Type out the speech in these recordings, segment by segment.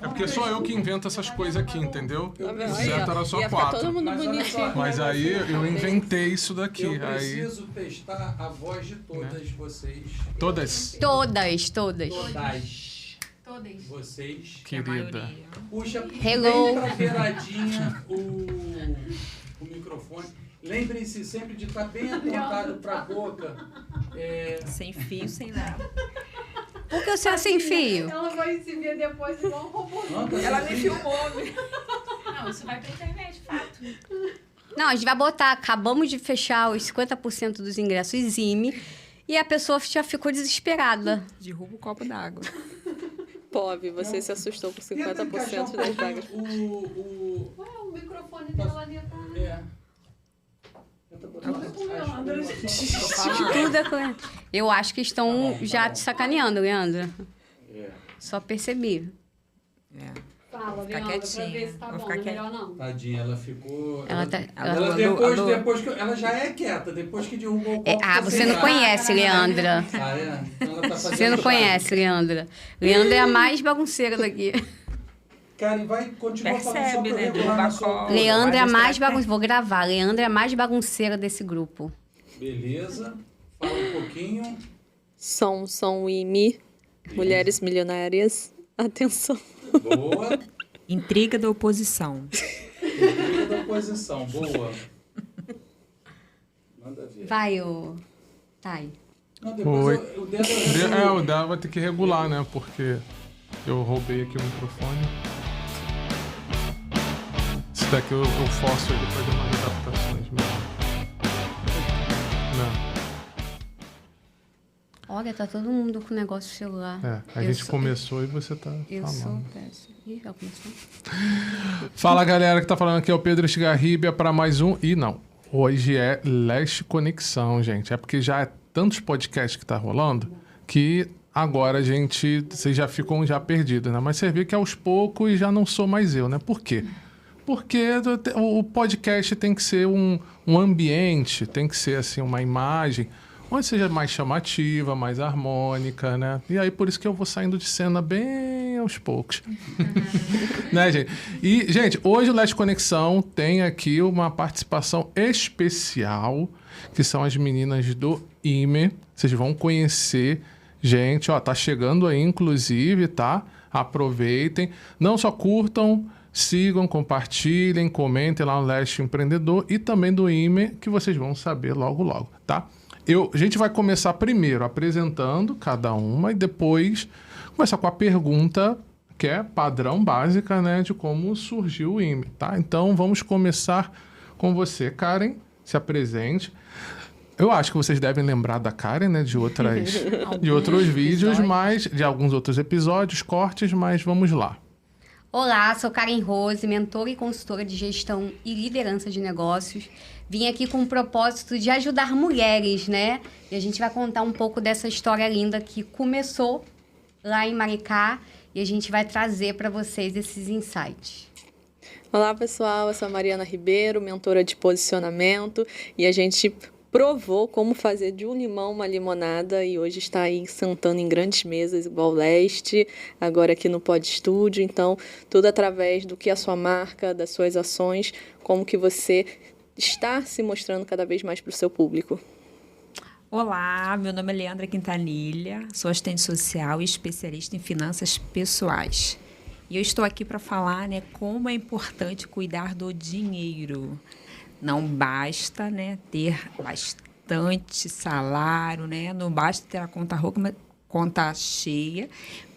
porque só eu que invento essas coisas aqui, entendeu? O certo era só Ia ficar 4. todo mundo bonitinho. Mas aí eu inventei isso daqui. Eu preciso testar a voz de todas vocês. Todas? Todas. Vocês. Querida. Puxa Hello. bem pra beiradinha o microfone. Lembrem-se sempre de estar bem apontado para a boca. Sem fio, sem nada. Por que você é sem fio? Ela vai se ver depois igual um robô. Ela me filmou. Não, isso vai pra internet, fato. Não, a gente vai botar, acabamos de fechar os 50% dos ingressos IME e a pessoa já ficou desesperada. Derruba o copo d'água. Pobre, você se assustou com 50% das vagas. O microfone dela ali tá... Tudo é com... Eu acho que estão já te sacaneando, Leandra. Só percebi. Fala, Ficar Leandra, pra quietinha. ver se tá Vou bom, ficar não é melhor não. Tadinha, ela ficou... Ela Depois que ela já é quieta, depois que derrubou o copo... você não conhece, Leandra. Ah, é? Então ela tá fazendo Você não charme. conhece, Leandra. Leandra é a mais bagunceira daqui. Karen, vai continuar falando só Percebe, pra né? regular na Derruba sua copo. voz. Leandra é a Vai mais mostrar bagunceira. Vou gravar. Leandra é a mais bagunceira desse grupo. Beleza. Fala um pouquinho. Som IME, mulheres milionárias. Atenção. Boa. Intriga da oposição. Intriga da oposição. Boa. Manda ver. Vai, ô... Thay. Não, depois Oi. o dedo resolve. O dela vai ter que regular, né? Porque eu roubei aqui o microfone. Esse daqui eu forço ele fazer umas adaptações mesmo. Não. Olha, tá todo mundo com negócio de celular. A gente começou e você tá Eu falando. sou péssima. Ih, já começou? Fala, galera, que tá falando aqui é o Pedro Estigarribia para mais um. E não, hoje é Leste Conexão, gente. É porque já é tantos podcasts que tá rolando que agora a gente... Vocês já ficam já perdidos, né? Mas você vê que aos poucos já não sou mais eu, né? Por quê? Porque o podcast tem que ser um ambiente, tem que ser assim uma imagem onde seja mais chamativa, mais harmônica, né? E aí por isso que eu vou saindo de cena bem aos poucos. Né, gente? E, gente, hoje o Leste Conexão tem aqui uma participação especial, que são as meninas do IME. Vocês vão conhecer, gente, ó, tá chegando aí, inclusive, tá? Aproveitem. Não só curtam, sigam, compartilhem, comentem lá no Leste Empreendedor e também do IME, que vocês vão saber logo, logo, tá? A gente vai começar primeiro apresentando cada uma e depois começar com a pergunta que é padrão básica, né, de como surgiu o IME, tá? Então vamos começar com você, Karen, se apresente. Eu acho que vocês devem lembrar da Karen, né, de outros vídeos, mas de alguns outros episódios, cortes, mas vamos lá. Olá, sou Karen Rose, mentora e consultora de gestão e liderança de negócios. Vim aqui com o propósito de ajudar mulheres, né? E a gente vai contar um pouco dessa história linda que começou lá em Maricá e a gente vai trazer para vocês esses insights. Olá, pessoal. Eu sou a Mariana Ribeiro, mentora de posicionamento, e a gente provou como fazer de um limão uma limonada e hoje está aí sentando em grandes mesas igual Leste, agora aqui no Pod Studio. Então, tudo através do que a sua marca, das suas ações, como que você está se mostrando cada vez mais para o seu público. Olá, meu nome é Leandra Quintanilha, sou assistente social e especialista em finanças pessoais. E eu estou aqui para falar, né, como é importante cuidar do dinheiro. Não basta, né, ter bastante salário, né? Não basta ter a conta cheia,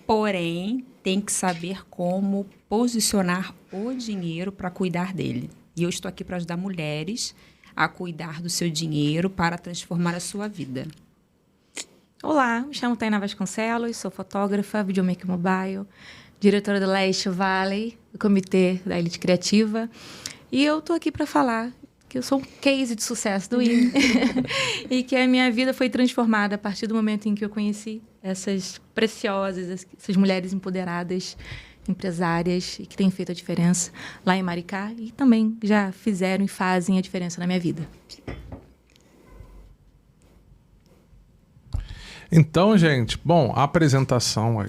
porém tem que saber como posicionar o dinheiro para cuidar dele. E eu estou aqui para ajudar mulheres a cuidar do seu dinheiro para transformar a sua vida. Olá, me chamo Tainá Vasconcelos, sou fotógrafa, videomaker mobile, diretora do Leste Valley, do Comitê da Elite Criativa. E eu estou aqui para falar que eu sou um case de sucesso do IME e que a minha vida foi transformada a partir do momento em que eu conheci essas preciosas, essas mulheres empoderadas, empresárias e que têm feito a diferença lá em Maricá e também já fizeram e fazem a diferença na minha vida. Então, gente, bom, a apresentação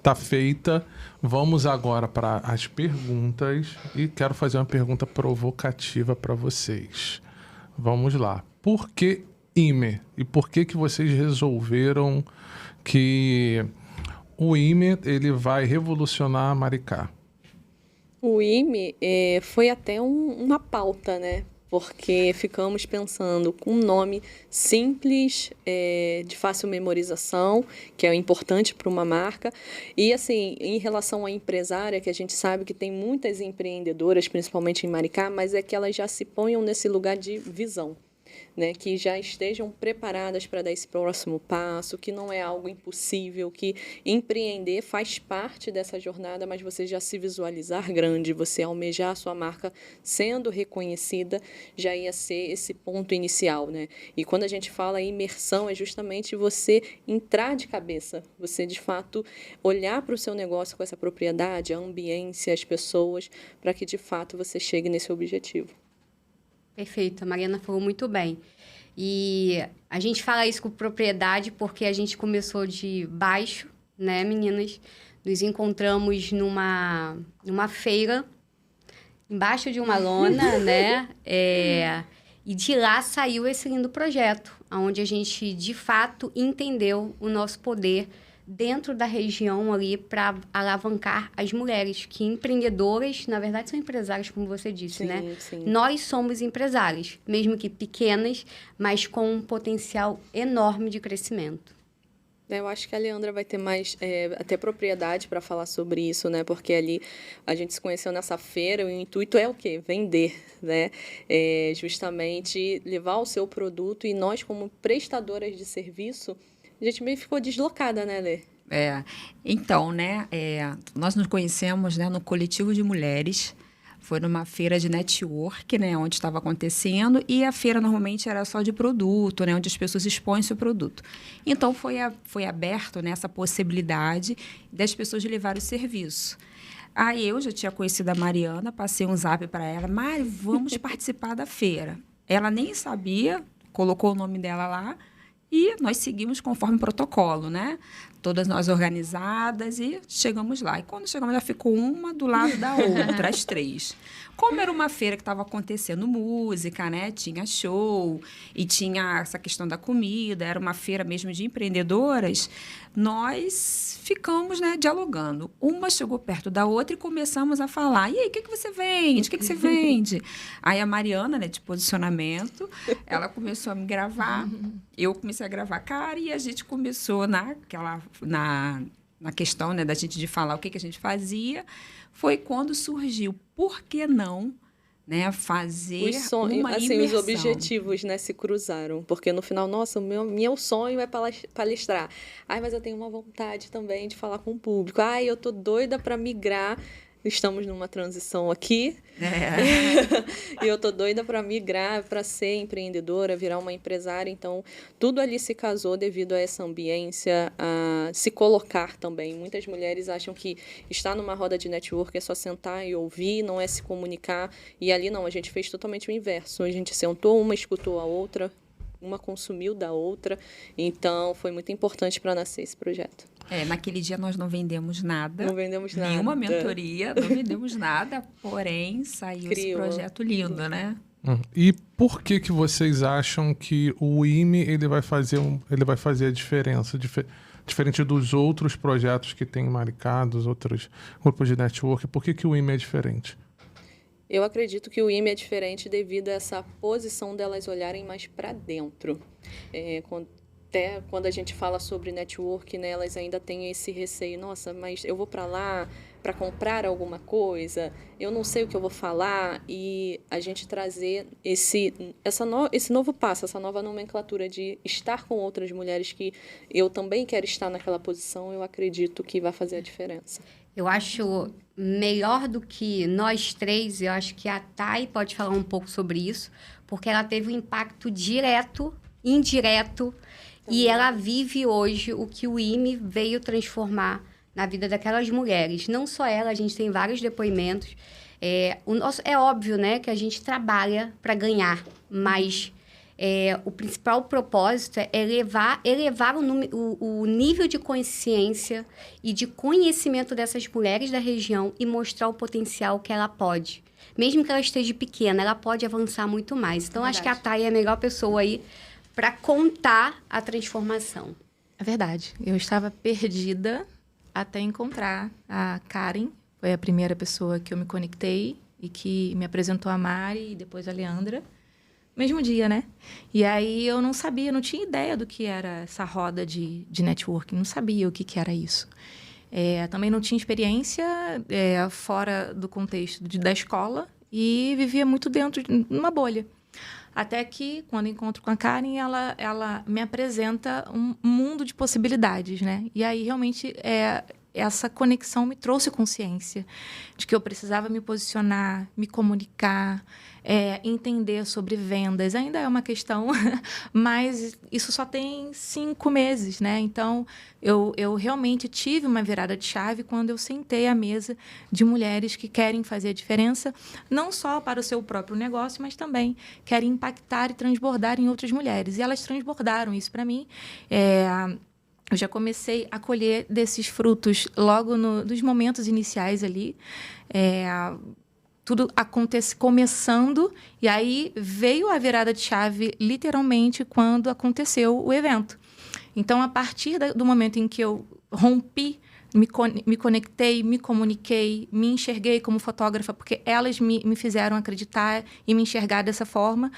tá feita. Vamos agora para as perguntas e quero fazer uma pergunta provocativa para vocês. Vamos lá. Por que IME? E por que vocês resolveram que o IME ele vai revolucionar a Maricá? O IME foi até uma pauta, né? Porque ficamos pensando com um nome simples, de fácil memorização, que é importante para uma marca. E, assim, em relação à empresária, que a gente sabe que tem muitas empreendedoras, principalmente em Maricá, mas é que elas já se ponham nesse lugar de visão. Né, que já estejam preparadas para dar esse próximo passo, que não é algo impossível, que empreender faz parte dessa jornada, mas você já se visualizar grande, você almejar a sua marca sendo reconhecida, já ia ser esse ponto inicial. Né? E quando a gente fala em imersão, é justamente você entrar de cabeça, você, de fato, olhar para o seu negócio com essa propriedade, a ambiência, as pessoas, para que, de fato, você chegue nesse objetivo. Perfeito, a Mariana falou muito bem. E a gente fala isso com propriedade porque a gente começou de baixo, né, meninas? Nos encontramos numa feira, embaixo de uma lona, né? E de lá saiu esse lindo projeto, onde a gente, de fato, entendeu o nosso poder dentro da região ali para alavancar as mulheres, que empreendedoras, na verdade, são empresárias, como você disse, sim, né? Sim. Nós somos empresárias, mesmo que pequenas, mas com um potencial enorme de crescimento. Eu acho que a Leandra vai ter mais, até propriedade para falar sobre isso, né? Porque ali a gente se conheceu nessa feira, e o intuito é o quê? Vender, né? Justamente levar o seu produto, e nós, como prestadoras de serviço, a gente meio ficou deslocada, né, Lê? Então, né, nós nos conhecemos, né, no coletivo de mulheres. Foi numa feira de network, né, onde estava acontecendo, e a feira normalmente era só de produto, né, onde as pessoas expõem seu produto. Então, foi aberto, né, essa possibilidade das pessoas de levar o serviço. Aí eu já tinha conhecido a Mariana, passei um zap para ela: Mari, vamos participar da feira. Ela nem sabia, colocou o nome dela lá, e nós seguimos conforme o protocolo, né? Todas nós organizadas, e chegamos lá. E quando chegamos, já ficou uma do lado da outra, as três. Como era uma feira que estava acontecendo música, né? Tinha show e tinha essa questão da comida, era uma feira mesmo de empreendedoras, nós ficamos, né, dialogando. Uma chegou perto da outra e começamos a falar: e aí, o que você vende? O que você vende? Aí a Mariana, né, de posicionamento, ela começou a me gravar, eu comecei a gravar a cara, e a gente começou na questão, né, da gente de falar o que a gente fazia. Foi quando surgiu, por que não, né, fazer uma imersão. Os objetivos, né, se cruzaram, porque no final, nossa, meu sonho é palestrar. Ai, mas eu tenho uma vontade também de falar com o público. Ai, eu tô doida para migrar. Estamos numa transição aqui. E eu tô doida para migrar, para ser empreendedora, virar uma empresária. Então, tudo ali se casou devido a essa ambiência, a se colocar também. Muitas mulheres acham que estar numa roda de network é só sentar e ouvir, não é se comunicar. E ali não, a gente fez totalmente o inverso. A gente sentou, uma escutou a outra, uma consumiu da outra. Então, foi muito importante para nascer esse projeto. Naquele dia nós não vendemos nada. Não vendemos nada. Nenhuma mentoria, não vendemos nada, porém saiu esse projeto lindo, né? E por que vocês acham que o IME ele vai fazer a diferença? Diferente dos outros projetos que tem em Maricá, dos outros grupos de network, por que o IME é diferente? Eu acredito que o IME é diferente devido a essa posição delas olharem mais para dentro. Até quando a gente fala sobre network, né, elas ainda têm esse receio. Nossa, mas eu vou para lá para comprar alguma coisa, eu não sei o que eu vou falar. E a gente trazer esse novo passo, essa nova nomenclatura de estar com outras mulheres que eu também quero estar naquela posição, eu acredito que vai fazer a diferença. Eu acho melhor do que nós três, eu acho que a Thay pode falar um pouco sobre isso, porque ela teve um impacto direto, indireto, e ela vive hoje o que o IME veio transformar na vida daquelas mulheres. Não só ela, a gente tem vários depoimentos. É óbvio, né, que a gente trabalha para ganhar, mas O principal propósito é elevar o nível de consciência e de conhecimento dessas mulheres da região e mostrar o potencial que ela pode. Mesmo que ela esteja pequena, ela pode avançar muito mais. Então, acho que a Thay é a melhor pessoa aí para contar a transformação. É verdade. Eu estava perdida até encontrar a Karen. Foi a primeira pessoa que eu me conectei e que me apresentou a Mari e depois a Leandra. Mesmo dia, né? E aí eu não sabia, não tinha ideia do que era essa roda de networking. Não sabia o que era isso. Também não tinha experiência fora do contexto da escola e vivia muito dentro de uma bolha. Até que, quando encontro com a Karen, ela me apresenta um mundo de possibilidades, né? E aí, realmente, essa conexão me trouxe consciência de que eu precisava me posicionar, me comunicar, entender sobre vendas. Ainda é uma questão, mas isso só tem 5 meses, né? Então, eu realmente tive uma virada de chave quando eu sentei à mesa de mulheres que querem fazer a diferença, não só para o seu próprio negócio, mas também querem impactar e transbordar em outras mulheres. E elas transbordaram isso para mim. Eu já comecei a colher desses frutos logo nos momentos iniciais ali. Tudo acontece começando, e aí veio a virada de chave, literalmente, quando aconteceu o evento. Então, a partir do momento em que eu rompi, me conectei, me comuniquei, me enxerguei como fotógrafa, porque elas me fizeram acreditar e me enxergar dessa forma,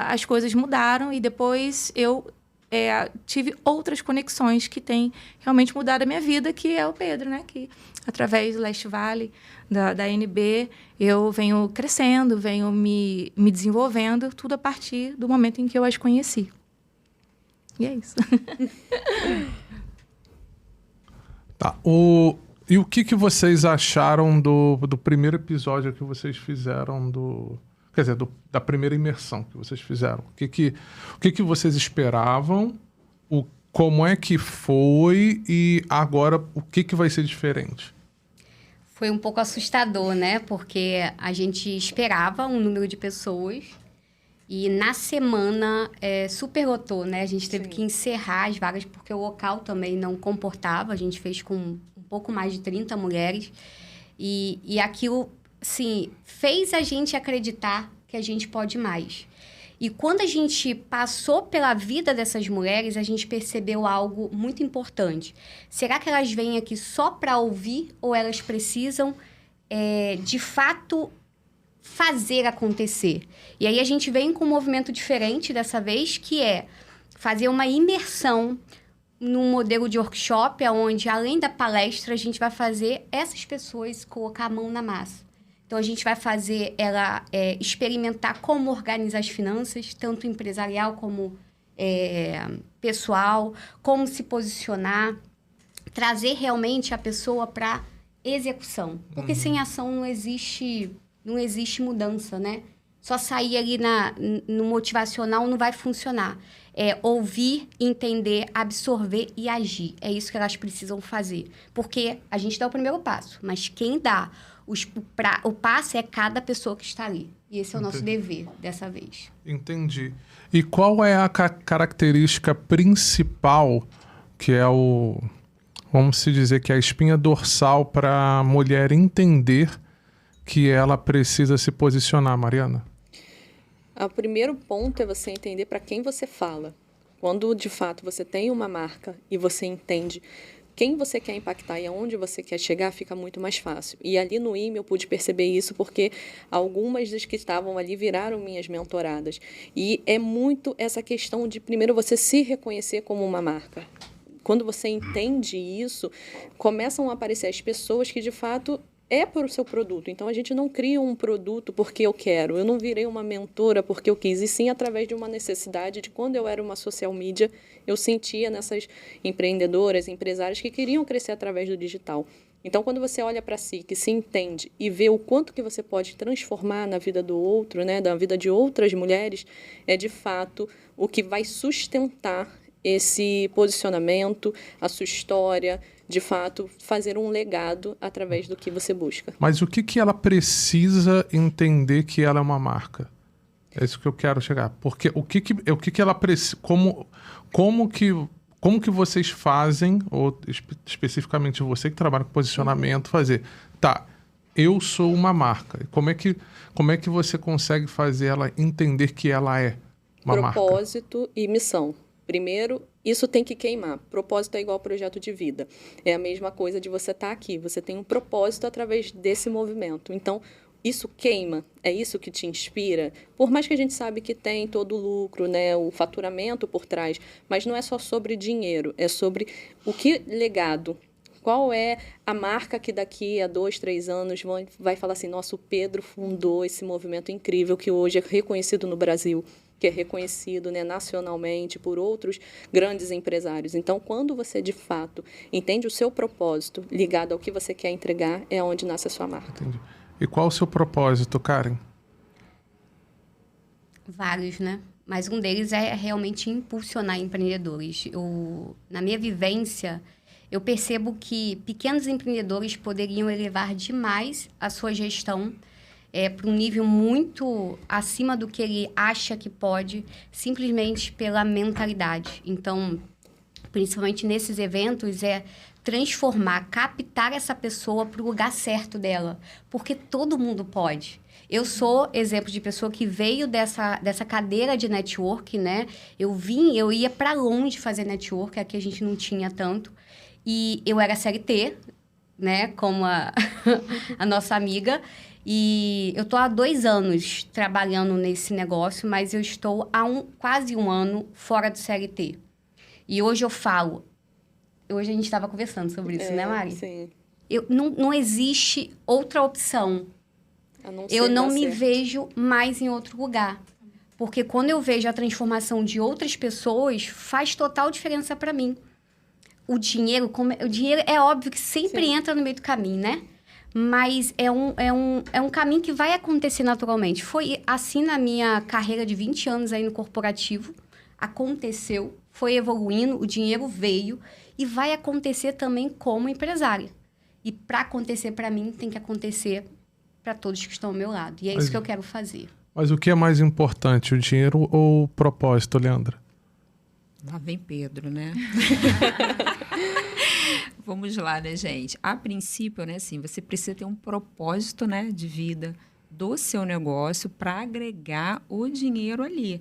as coisas mudaram, e depois eu tive outras conexões que têm realmente mudado a minha vida, que é o Pedro, né? Que, através do Leste Valley, da NB, eu venho crescendo, venho me desenvolvendo, tudo a partir do momento em que eu as conheci. E é isso. Tá. E o que vocês acharam do primeiro episódio que vocês fizeram Quer dizer, da primeira imersão que vocês fizeram? O que vocês esperavam? Como é que foi? E agora, o que vai ser diferente? Foi um pouco assustador, né? Porque a gente esperava um número de pessoas e na semana superlotou, né? A gente teve que encerrar as vagas porque o local também não comportava. A gente fez com um pouco mais de 30 mulheres. E aquilo, sim, fez a gente acreditar que a gente pode mais. E quando a gente passou pela vida dessas mulheres, a gente percebeu algo muito importante. Será que elas vêm aqui só para ouvir ou elas precisam, de fato, fazer acontecer? E aí a gente vem com um movimento diferente dessa vez, que é fazer uma imersão num modelo de workshop, onde, além da palestra, a gente vai fazer essas pessoas colocar a mão na massa. Então, a gente vai fazer ela experimentar como organizar as finanças, tanto empresarial como pessoal, como se posicionar, trazer realmente a pessoa para execução. Porque sem ação não existe mudança, né? Só sair ali no motivacional não vai funcionar. Ouvir, entender, absorver e agir. É isso que elas precisam fazer. Porque a gente dá o primeiro passo, mas quem dá o passo é cada pessoa que está ali. E esse é o nosso dever dessa vez. Entendi. E qual é a característica principal, que é vamos se dizer, que é a espinha dorsal para a mulher entender que ela precisa se posicionar, Mariana? O primeiro ponto é você entender para quem você fala. Quando, de fato, você tem uma marca e você entende quem você quer impactar e aonde você quer chegar, fica muito mais fácil. E ali no IME eu pude perceber isso porque algumas das que estavam ali viraram minhas mentoradas. E é muito essa questão de, primeiro, você se reconhecer como uma marca. Quando você entende isso, começam a aparecer as pessoas que, de fato, para o seu produto. Então, a gente não cria um produto porque eu quero. Eu não virei uma mentora porque eu quis. E sim, através de uma necessidade de quando eu era uma social media, eu sentia nessas empreendedoras, empresárias que queriam crescer através do digital. Então, quando você olha para si, que se entende e vê o quanto que você pode transformar na vida do outro, né, da vida de outras mulheres, é de fato o que vai sustentar esse posicionamento, a sua história, de fato, fazer um legado através do que você busca. Mas o que ela precisa entender que ela é uma marca? É isso que eu quero chegar. Porque o que ela precisa... Como que vocês fazem, ou especificamente você que trabalha com posicionamento, fazer... Tá, eu sou uma marca. Como é que você consegue fazer ela entender que ela é uma marca? Propósito e missão. Primeiro, isso tem que queimar. Propósito é igual ao projeto de vida. É a mesma coisa de você estar aqui. Você tem um propósito através desse movimento. Então, isso queima, é isso que te inspira. Por mais que a gente sabe que tem todo o lucro, né, o faturamento por trás, mas não é só sobre dinheiro, é sobre o que legado. Qual é a marca que daqui a 2, 3 anos vai falar assim, nossa, o Pedro fundou esse movimento incrível que hoje é reconhecido no Brasil, que é reconhecido, né, nacionalmente por outros grandes empresários. Então, quando você, de fato, entende o seu propósito ligado ao que você quer entregar, é onde nasce a sua marca. Entendi. E qual o seu propósito, Karen? Vários, né? Mas um deles é realmente impulsionar empreendedores. Na minha vivência, eu percebo que pequenos empreendedores poderiam elevar demais a sua gestão para um nível muito acima do que ele acha que pode, simplesmente pela mentalidade. Então, principalmente nesses eventos, transformar, captar essa pessoa para o lugar certo dela. Porque todo mundo pode. Eu sou exemplo de pessoa que veio dessa cadeira de network, né? Eu ia para longe fazer network, aqui a gente não tinha tanto. E eu era CLT, né? Como a nossa amiga. E eu estou há 2 anos trabalhando nesse negócio, mas eu estou há quase um ano fora do CLT. E hoje eu falo... Hoje a gente estava conversando sobre isso, né, Mari? Sim. Não existe outra opção. Eu não me vejo mais em outro lugar. Porque quando eu vejo a transformação de outras pessoas, faz total diferença para mim. O dinheiro é óbvio que sempre entra no meio do caminho, né? Mas é um caminho que vai acontecer naturalmente. Foi assim na minha carreira de 20 anos aí no corporativo. Aconteceu, foi evoluindo, o dinheiro veio e vai acontecer também como empresária. E para acontecer para mim, tem que acontecer para todos que estão ao meu lado. E é isso que eu quero fazer. Mas o que é mais importante, o dinheiro ou o propósito, Leandra? Lá vem Pedro, né? Vamos lá, né, gente? A princípio, né, assim, você precisa ter um propósito, né, de vida do seu negócio para agregar o dinheiro ali.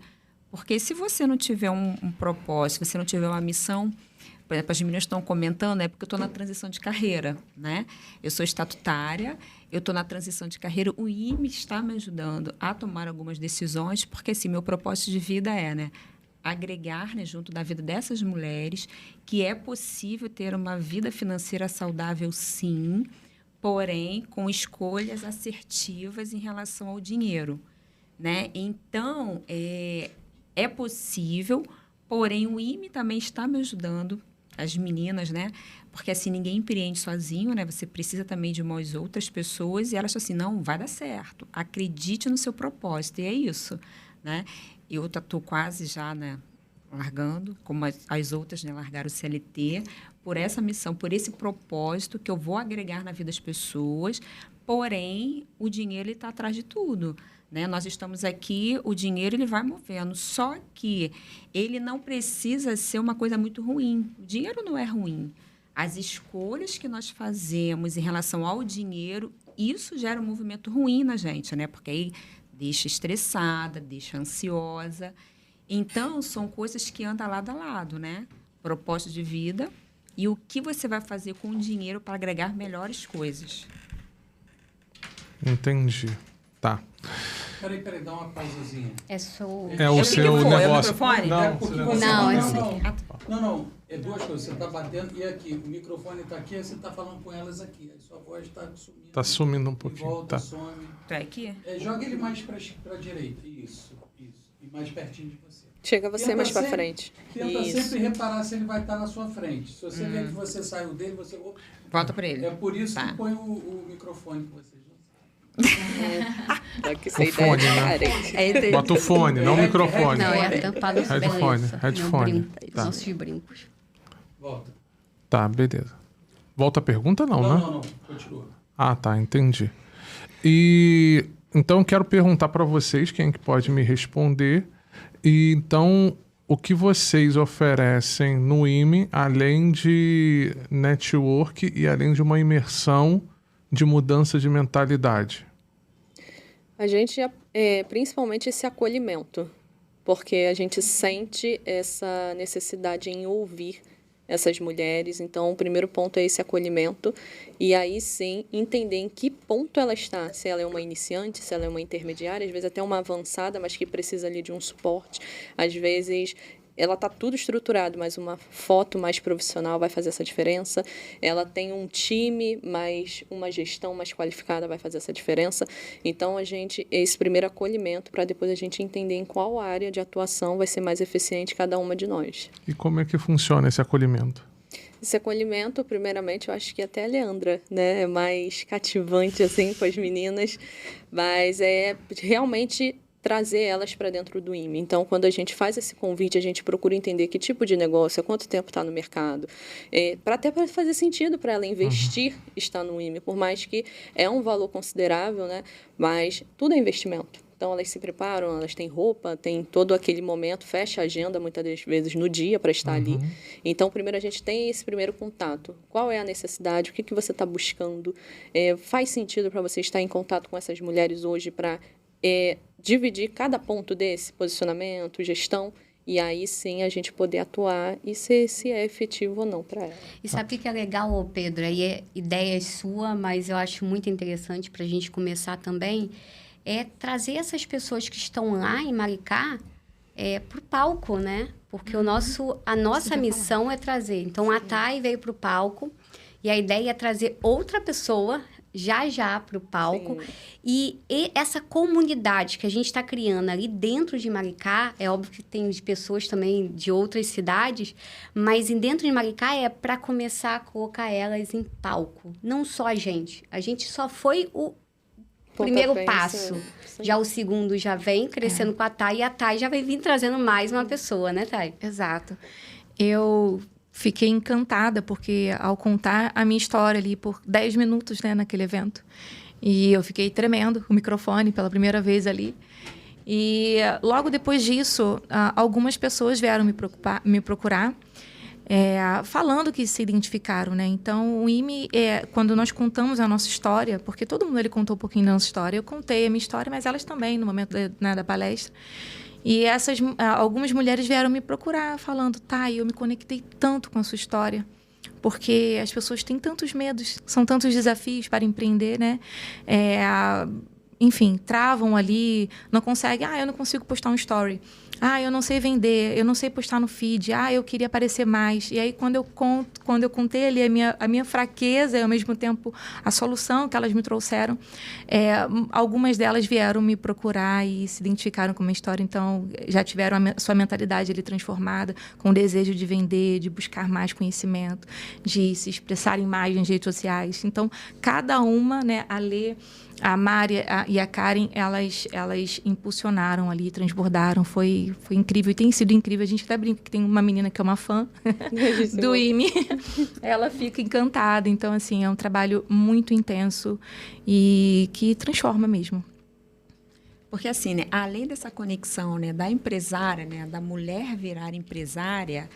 Porque se você não tiver um propósito, se você não tiver uma missão, por exemplo, as meninas estão comentando, é porque eu estou na transição de carreira, né? Eu sou estatutária, eu estou na transição de carreira, o IME está me ajudando a tomar algumas decisões, porque, assim, meu propósito de vida é, né, agregar, né, junto da vida dessas mulheres, que é possível ter uma vida financeira saudável, sim, porém, com escolhas assertivas em relação ao dinheiro, né? Então, é possível, porém o IME também está me ajudando, as meninas, né? Porque assim, ninguém empreende sozinho, né? Você precisa também de umas outras pessoas e elas falam assim, não, vai dar certo, acredite no seu propósito, e é isso, né? Eu estou quase já, né, largando, como as outras, né, largaram o CLT, por essa missão, por esse propósito que eu vou agregar na vida das pessoas, porém, o dinheiro está atrás de tudo, né? Nós estamos aqui, o dinheiro ele vai movendo, só que ele não precisa ser uma coisa muito ruim. O dinheiro não é ruim. As escolhas que nós fazemos em relação ao dinheiro, isso gera um movimento ruim na gente, né? Porque aí deixa estressada, deixa ansiosa. Então, são coisas que andam lado a lado, né? Propósito de vida e o que você vai fazer com o dinheiro para agregar melhores coisas. Entendi. Tá. Peraí, dá uma pausazinha. É o que seu foi? negócio. É o microfone? Não. É duas coisas. Você está batendo e aqui. O microfone está aqui, aí você está falando com elas aqui. Aí sua voz está sumindo. Está sumindo um pouquinho. Volta, Tá. some. Tu é aqui? Joga ele mais para a direita. Isso. E mais pertinho de você. Chega você Tenta mais para sempre- frente. Tenta Isso. sempre reparar se ele vai estar na sua frente. Se você vê que você saiu dele, você... Volta para ele. É por isso Tá. que põe o microfone que vocês não Tá que essa O ideia fone, é né? diferente. Bota o fone, não o microfone. Não, é a tampa do Headphone, headphone. Tá. Nossos brincos. Volta. Tá, beleza. Volta a pergunta, não, né? Não. Continua. Ah, tá, entendi. E Então, eu quero perguntar para vocês, quem é que pode me responder. E então, o que vocês oferecem no IME, além de network e além de uma imersão de mudança de mentalidade? A gente, principalmente esse acolhimento, porque a gente sente essa necessidade em ouvir essas mulheres. Então, o primeiro ponto é esse acolhimento e aí sim entender em que ponto ela está, se ela é uma iniciante, se ela é uma intermediária, às vezes até uma avançada, mas que precisa ali de um suporte. Às vezes ela está tudo estruturado, mas uma foto mais profissional vai fazer essa diferença. Ela tem um time, mas uma gestão mais qualificada vai fazer essa diferença. Então, esse primeiro acolhimento, para depois a gente entender em qual área de atuação vai ser mais eficiente cada uma de nós. E como é que funciona esse acolhimento? Esse acolhimento, primeiramente, eu acho que até a Leandra, né, é mais cativante assim com as meninas, mas é realmente trazer elas para dentro do IME. Então, quando a gente faz esse convite, a gente procura entender que tipo de negócio, há quanto tempo está no mercado, para fazer sentido para ela investir, estar no IME, por mais que é um valor considerável, né? Mas tudo é investimento. Então, elas se preparam, elas têm roupa, tem todo aquele momento, fecha a agenda muitas das vezes no dia para estar ali. Então, primeiro a gente tem esse primeiro contato. Qual é a necessidade? O que você está buscando? Faz sentido para você estar em contato com essas mulheres hoje para dividir cada ponto desse posicionamento, gestão, e aí sim a gente poder atuar e se é efetivo ou não para ela. E sabe o que é legal, Pedro? Aí é ideia sua, mas eu acho muito interessante para a gente começar também, é trazer essas pessoas que estão lá em Maricá para o palco, né? Porque a nossa missão é trazer. Então, a Thay veio para o palco e a ideia é trazer outra pessoa já para o palco. E essa comunidade que a gente está criando ali dentro de Maricá, é óbvio que tem pessoas também de outras cidades, mas dentro de Maricá é para começar a colocar elas em palco. Não só a gente só foi o primeiro passo. Já o segundo já vem crescendo com a Thay, e a Thay já vai vir trazendo mais uma pessoa, né, Thay? Exato. Eu fiquei encantada, porque ao contar a minha história ali por 10 minutos, né, naquele evento, e eu fiquei tremendo o microfone pela primeira vez ali. E logo depois disso, algumas pessoas vieram me procurar, falando que se identificaram, né? Então, o IME, quando nós contamos a nossa história, porque todo mundo ele contou um pouquinho da nossa história, eu contei a minha história, mas elas também, no momento da palestra. E algumas mulheres vieram me procurar falando, tá, eu me conectei tanto com a sua história, porque as pessoas têm tantos medos, são tantos desafios para empreender, né? Enfim, travam ali, não conseguem, eu não consigo postar um story, eu não sei vender, eu não sei postar no feed, eu queria aparecer mais. E aí, quando eu contei ali a minha fraqueza e, ao mesmo tempo, a solução que elas me trouxeram, algumas delas vieram me procurar e se identificaram com a minha história. Então, já tiveram a sua mentalidade ali transformada, com o desejo de vender, de buscar mais conhecimento, de se expressarem mais nas redes sociais. Então, cada uma, né, a Lê, a Mari e a Karen, elas impulsionaram ali, transbordaram. Foi incrível e tem sido incrível. A gente até brinca que tem uma menina que é uma fã do IME. Ela fica encantada. Então, assim, é um trabalho muito intenso e que transforma mesmo. Porque, assim, né, além dessa conexão, né, da empresária, né, da mulher virar empresária,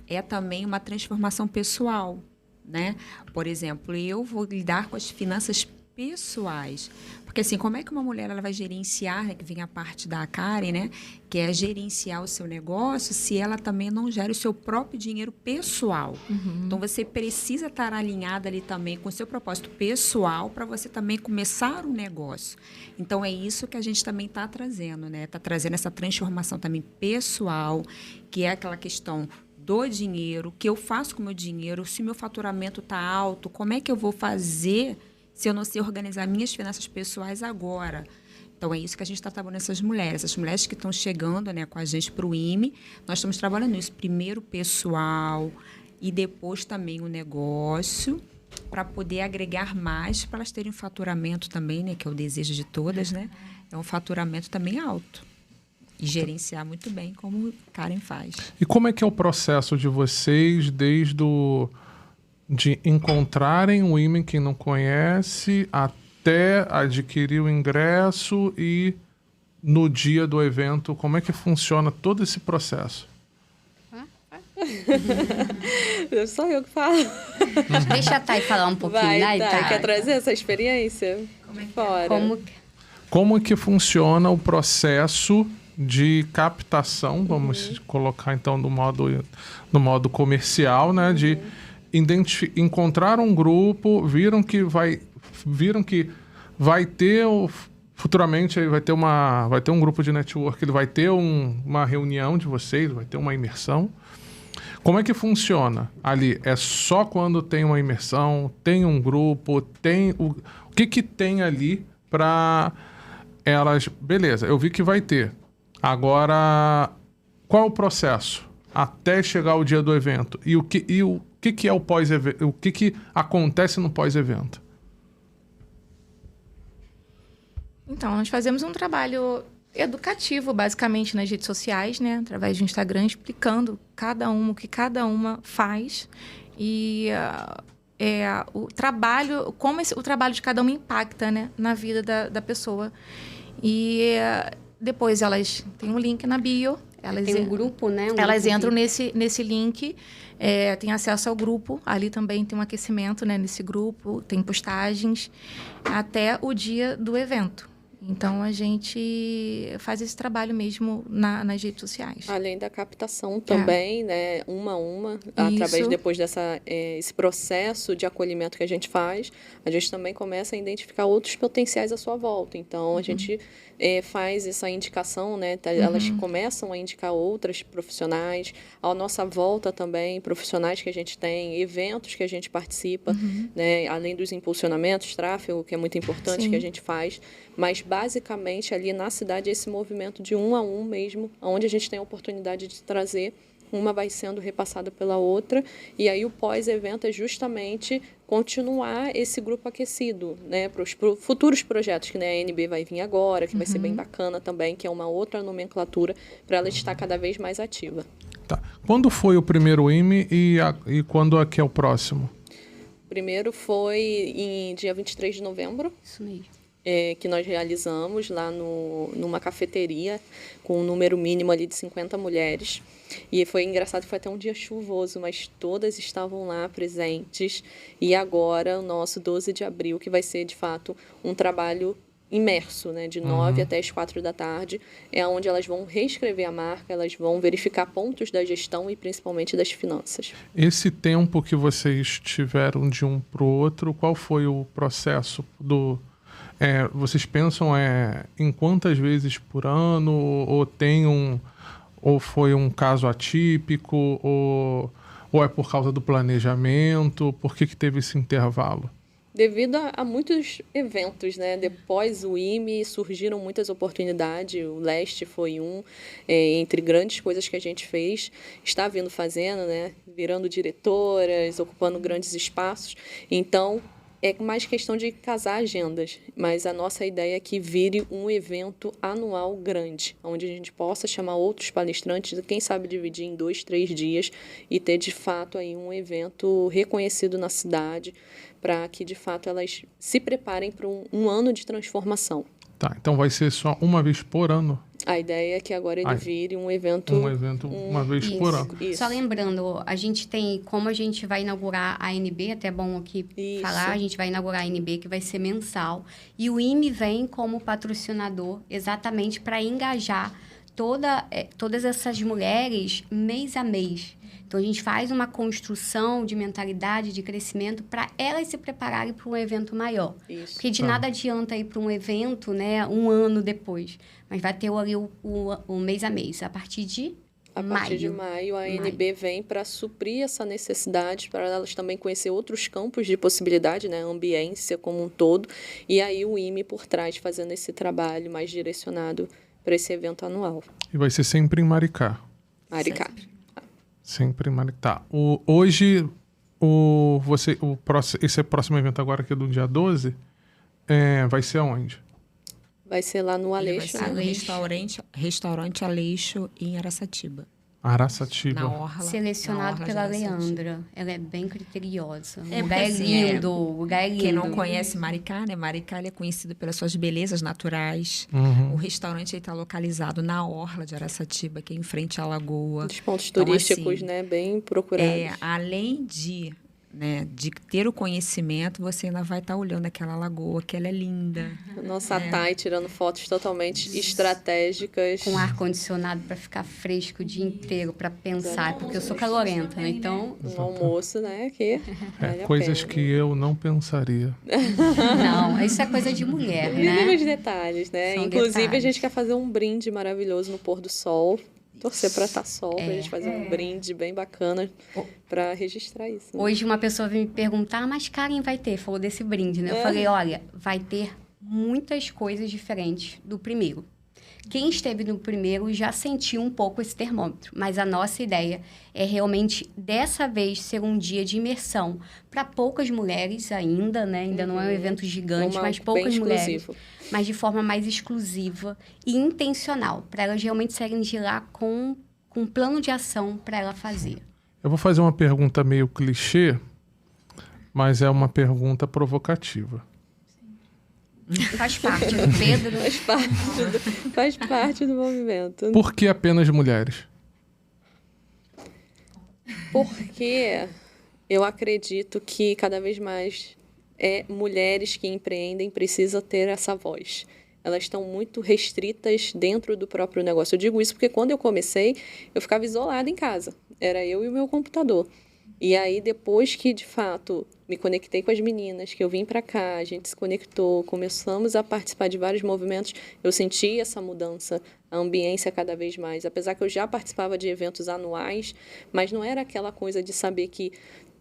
é também uma transformação pessoal, né? Por exemplo, eu vou lidar com as finanças pessoais. Porque, assim, como é que uma mulher ela vai gerenciar, né, que vem a parte da Karen, né, que é gerenciar o seu negócio, se ela também não gera o seu próprio dinheiro pessoal? Então, você precisa estar alinhada ali também com o seu propósito pessoal para você também começar um negócio. Então, é isso que a gente também está trazendo, né? Está trazendo essa transformação também pessoal, que é aquela questão do dinheiro, o que eu faço com o meu dinheiro, se meu faturamento está alto, como é que eu vou fazer se eu não sei organizar minhas finanças pessoais agora? Então, é isso que a gente está trabalhando essas mulheres. As mulheres que estão chegando, né, com a gente para o IME, nós estamos trabalhando isso. Primeiro pessoal e depois também o negócio, para poder agregar mais, para elas terem um faturamento também, né, que é o desejo de todas, né? É um faturamento também alto. E gerenciar muito bem, como o Karen faz. E como é que é o processo de vocês, de encontrarem o IME, quem não conhece, até adquirir o ingresso e no dia do evento, como é que funciona todo esse processo? Só eu que falo. Deixa a Thay falar um pouquinho, Vai, né, Thay, Thay? quer trazer essa experiência? Fora. Como que funciona o processo de captação, vamos colocar então no modo comercial, né? De encontrar um grupo, viram que vai ter futuramente vai ter um grupo de network, ele vai ter uma reunião de vocês, vai ter uma imersão. Como é que funciona ali? É só quando tem uma imersão, tem um grupo, tem o que tem ali para elas? Beleza, eu vi que vai ter. Agora, qual é o processo até chegar o dia do evento? E o que é o pós-evento? O que acontece no pós-evento? Então, nós fazemos um trabalho educativo, basicamente, nas redes sociais, né? Através do Instagram, explicando o que cada uma faz e o trabalho, como o trabalho de cada uma impacta, né? Na vida da pessoa. E depois elas têm um link na bio. Tem um grupo, né? Elas entram nesse link, têm acesso ao grupo. Ali também tem um aquecimento, né? Nesse grupo, tem postagens até o dia do evento. Então, a gente faz esse trabalho mesmo nas redes sociais. Além da captação também, né, uma a uma, através depois esse processo de acolhimento que a gente faz, a gente também começa a identificar outros potenciais à sua volta. Então, a gente faz essa indicação, né, elas começam a indicar outras profissionais, à nossa volta também, profissionais que a gente tem, eventos que a gente participa, né, além dos impulsionamentos, tráfego, que é muito importante que a gente faz, mas basicamente ali na cidade esse movimento de um a um mesmo, onde a gente tem a oportunidade de trazer, uma vai sendo repassada pela outra, e aí o pós-evento é justamente continuar esse grupo aquecido, né, para os futuros projetos, que, né, a ANB vai vir agora, que vai ser bem bacana também, que é uma outra nomenclatura para ela estar cada vez mais ativa. Tá. Quando foi o primeiro IME e quando é que é o próximo? O primeiro foi em dia 23 de novembro. Isso mesmo. Que nós realizamos lá numa cafeteria com um número mínimo ali de 50 mulheres. E foi engraçado, foi até um dia chuvoso, mas todas estavam lá presentes. E agora o nosso 12 de abril, que vai ser, de fato, um trabalho imerso, né, de 9 até as 4 da tarde, é onde elas vão reescrever a marca, elas vão verificar pontos da gestão e principalmente das finanças. Esse tempo que vocês tiveram de um para o outro, qual foi o processo do... vocês pensam em quantas vezes por ano, ou foi um caso atípico, ou é por causa do planejamento? Por que teve esse intervalo? Devido a muitos eventos, né? Depois o IME surgiram muitas oportunidades, o Leste foi entre grandes coisas que a gente fez, está vindo fazendo, né? Virando diretoras, ocupando grandes espaços. Então, é mais questão de casar agendas, mas a nossa ideia é que vire um evento anual grande, onde a gente possa chamar outros palestrantes, quem sabe dividir em 2, 3 dias e ter, de fato, aí um evento reconhecido na cidade, para que, de fato, elas se preparem para um ano de transformação. Tá, então vai ser só uma vez por ano? A ideia é que agora ele vire um evento... uma vez por ano. Isso. Só lembrando, a gente tem, como a gente vai inaugurar a ANB, até bom aqui falar, a gente vai inaugurar a ANB, que vai ser mensal. E o IME vem como patrocinador exatamente para engajar todas essas mulheres mês a mês. Então, a gente faz uma construção de mentalidade, de crescimento, para elas se prepararem para um evento maior. Isso. Porque de nada adianta ir para um evento, né, um ano depois. Mas vai ter ali o mês a mês, a partir de maio, a ANB vem para suprir essa necessidade, para elas também conhecer outros campos de possibilidade, né, a ambiência como um todo. E aí o IME por trás, fazendo esse trabalho mais direcionado para esse evento anual. E vai ser sempre em Maricá? Maricá. Sempre em Maricá. Tá. Esse próximo evento agora, que é do dia 12, vai ser aonde? Vai ser lá no Aleixo. Vai ser no restaurante Aleixo, em Araçatiba. Araçatiba. na orla. Selecionado na orla pela de Araçatiba. Leandra. Ela é bem criteriosa. O É, lugar é porque, lindo, o lugar é lindo. Quem não conhece Maricá, né? Maricá ele é conhecido pelas suas belezas naturais. Uhum. O restaurante está localizado na orla de Araçatiba, que é em frente à lagoa. Dos pontos Então, turísticos, assim, né? Bem procurados. Além de ter o conhecimento, você ainda vai estar olhando aquela lagoa, que ela é linda. Nossa, a Thay tirando fotos totalmente estratégicas. Com ar-condicionado para ficar fresco o dia inteiro, para pensar. Porque eu sou calorenta, né? Então, Um almoço, né? Que vale a Coisas pena. que eu não pensaria. não, isso é coisa de mulher, Mínimos né? detalhes, né? São Inclusive, a detalhes. gente quer fazer um brinde maravilhoso no pôr do sol. Torcer para estar sol, pra gente fazer um brinde bem bacana para registrar isso. Né? Hoje uma pessoa veio me perguntar, mas Karen vai ter? Falou desse brinde, né? Eu falei, olha, vai ter muitas coisas diferentes do primeiro. Quem esteve no primeiro já sentiu um pouco esse termômetro, mas a nossa ideia é realmente, dessa vez, ser um dia de imersão para poucas mulheres ainda, né? Ainda não é um evento gigante, mas poucas mulheres. Exclusivo. Mas de forma mais exclusiva e intencional, para elas realmente saírem de lá com um plano de ação para ela fazer. Eu vou fazer uma pergunta meio clichê, mas é uma pergunta provocativa. Faz parte do Pedro. Faz parte do movimento. Por que apenas mulheres? Porque eu acredito que cada vez mais mulheres que empreendem precisam ter essa voz. Elas estão muito restritas dentro do próprio negócio. Eu digo isso porque quando eu comecei, eu ficava isolada em casa. Era eu e o meu computador. E aí, depois que, de fato, me conectei com as meninas, que eu vim para cá, a gente se conectou, começamos a participar de vários movimentos, eu senti essa mudança, a ambiência cada vez mais. Apesar que eu já participava de eventos anuais, mas não era aquela coisa de saber que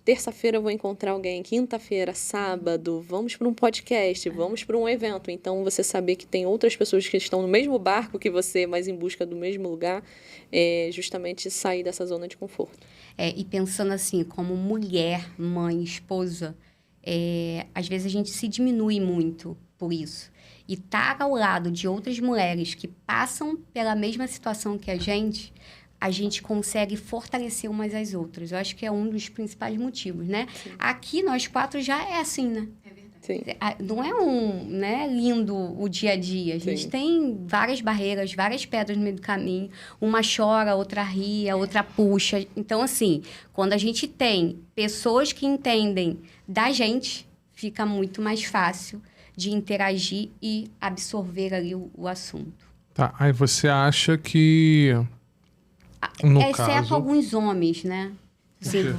terça-feira eu vou encontrar alguém, quinta-feira, sábado, vamos para um podcast, vamos para um evento. Então, você saber que tem outras pessoas que estão no mesmo barco que você, mas em busca do mesmo lugar, é justamente sair dessa zona de conforto. E pensando assim, como mulher, mãe, esposa, às vezes a gente se diminui muito por isso. E estar ao lado de outras mulheres que passam pela mesma situação que a gente consegue fortalecer umas às outras. Eu acho que é um dos principais motivos, né? Sim. Aqui, nós 4 já é assim, né? É verdade. Sim. Não é lindo o dia a dia. A gente tem várias barreiras, várias pedras no meio do caminho. Uma chora, outra ri, a outra puxa. Então, assim, quando a gente tem pessoas que entendem da gente, fica muito mais fácil de interagir e absorver ali o assunto. Tá, aí você acha que... Exceto alguns homens, né? Assim,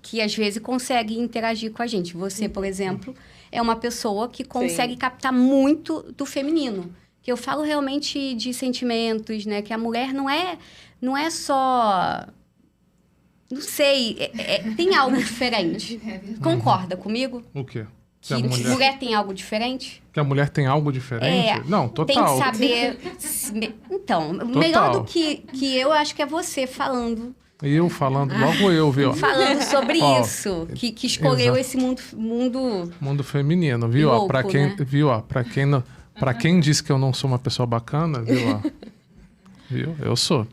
que às vezes conseguem interagir com a gente. Você, por exemplo, é uma pessoa que consegue captar muito do feminino. Que eu falo realmente de sentimentos, né? Que a mulher não é só... Não sei, tem algo diferente. Concorda comigo? O quê? Que mulher tem algo diferente? Que a mulher tem algo diferente? Não, total. Tem que saber... Então, total. Melhor do que eu, acho que é você falando. Eu falando, logo eu, viu? Falando sobre isso, que escolheu esse mundo feminino, viu? Louco, pra quem, né? viu? Pra quem disse que eu não sou uma pessoa bacana, viu? Viu? Eu sou.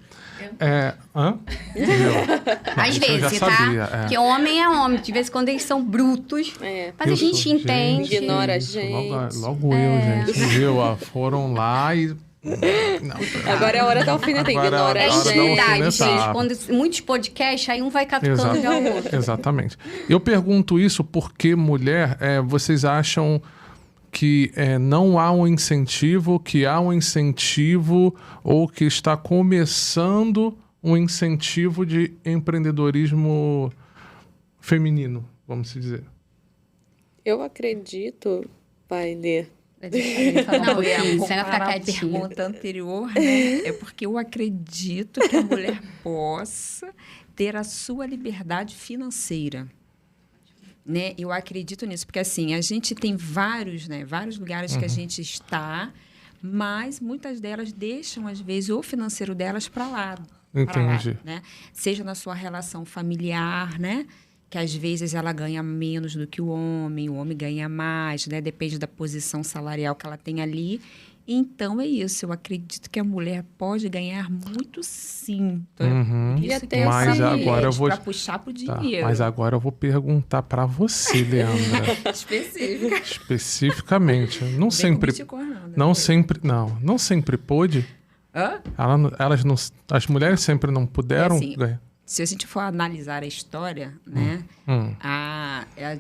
Às vezes, tá? Sabia, Porque homem é homem. De vez em quando eles são brutos. Mas a gente entende. Ignora a gente. Logo eu, gente. Viu? Foram lá e... Não, agora é a hora da alfinetada. Ignora a gente. Intimidade, gente. Quando muitos podcasts, aí um vai catucando já o outro. Exatamente. Eu pergunto isso porque, mulher, vocês acham que não há um incentivo, que há um incentivo ou que está começando um incentivo de empreendedorismo feminino, vamos dizer? Eu acredito, vai ler. Não, eu ia comparar a pergunta anterior, né? É porque eu acredito que a mulher possa ter a sua liberdade financeira. Né? Eu acredito nisso, porque assim, a gente tem vários lugares que a gente está, mas muitas delas deixam, às vezes, o financeiro delas para lá. Entendi. Né? Seja na sua relação familiar, né? Que às vezes ela ganha menos do que o homem ganha mais, né? Depende da posição salarial que ela tem ali. Então é isso, eu acredito que a mulher pode ganhar muito sim. Então, Uhum. por E isso até que eu Mas falo agora eu vou- para puxar pro Tá, dinheiro. mas agora eu vou perguntar pra você, Leandra, Específica. especificamente. Não sempre, não sempre pôde. Hã? Elas não, as mulheres sempre não puderam assim, ganhar. Se a gente for analisar a história, né,